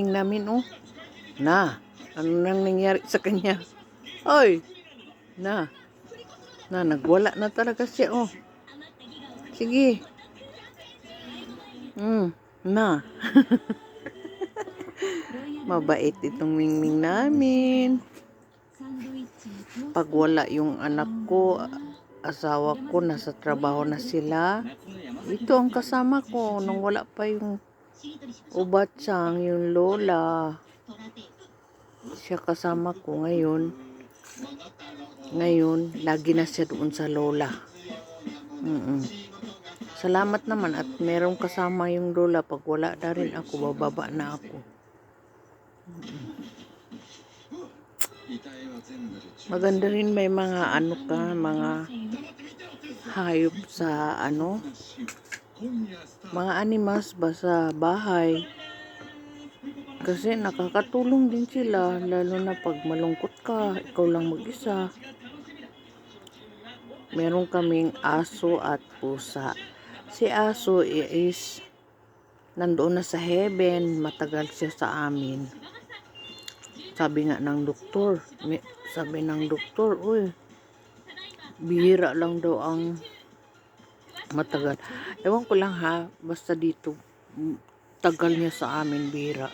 mingming namin, oh. Na, ano nang nangyari sa kanya? Oy, na, nagwala na talaga siya, oh. Sige. Na. Mabait itong mingming namin. Pag wala yung anak ko, asawa ko, nasa trabaho na sila. Ito ang kasama ko nung wala pa yung ubatsang, yung lola. Siya kasama ko ngayon. Ngayon, lagi na siya doon sa lola. Salamat naman at merong kasama yung lola. Pag wala na rin ako, bababa na ako. Maganda rin may mga ano ka, mga hayop sa ano, mga animals ba sa bahay. Kasi nakakatulong din sila, lalo na pag malungkot ka, ikaw lang mag-isa. Meron kaming aso at pusa. Si aso is nandoon na sa heaven, matagal siya sa amin. Sabi ng doktor, uy, bihira lang daw ang matagal. Ewan ko lang ha, basta dito, tagal niya sa amin, bihira.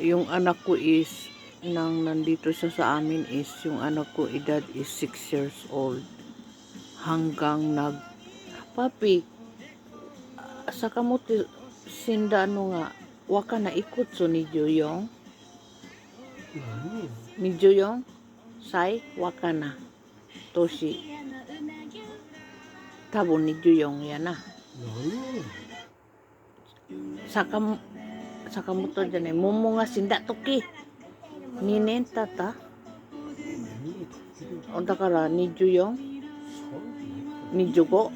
Yung anak ko is, nang nandito siya sa amin is, yung anak ko edad is 6 years old. Hanggang papi, sa kamuti, sinda ano nga, waka na ikot so ni Juyong. Ni Juyong, say, waka na. Toshi. Tabo ni Juyong yan na. Saka mo to dyan mumo nga sinda toki. Ninenta ta. Onda kara ni Juyong. Ni Jugo.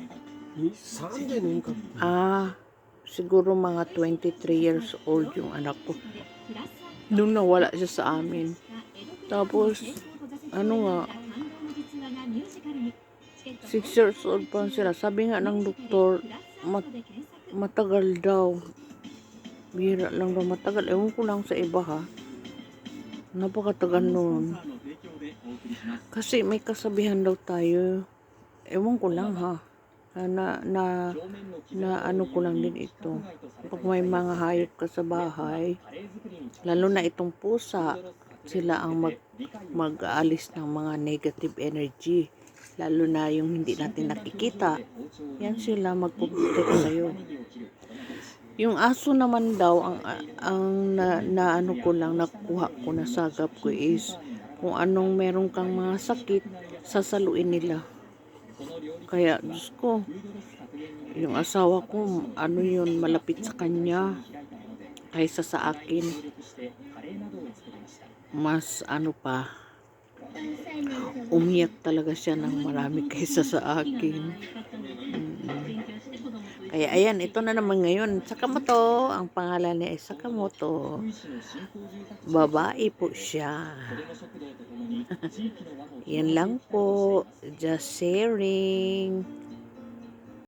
Siguro mga 23 years old yung anak ko. Nung nawala siya sa amin. Tapos, ano nga, 6 years old pa sila. Sabi nga ng doktor, matagal daw. Bihira lang daw matagal. Ewan ko lang sa iba ha. Napakatagal nun. Kasi may kasabihan daw tayo. Ewan ko lang ha. Na ano ko lang din ito. Pag may mga hayop ka sa bahay, lalo na itong pusa, sila ang mag-aalis ng mga negative energy. Lalo na yung hindi natin nakikita. Yan sila magpuprotect sa'yo. Yung aso naman daw, ang ano ko lang, nakuha ko, nasagap ko is, kung anong meron kang mga sakit, sasaluin nila. Kaya, Diyos ko, yung asawa ko, ano yun, malapit sa kanya, kaysa sa akin. Mas ano pa, umiyak talaga siya ng marami kaysa sa akin. Kaya ayan, ito na naman ngayon, Sakamoto. Ang pangalan niya ay Sakamoto. Babae po siya. Yan lang po. Just sharing.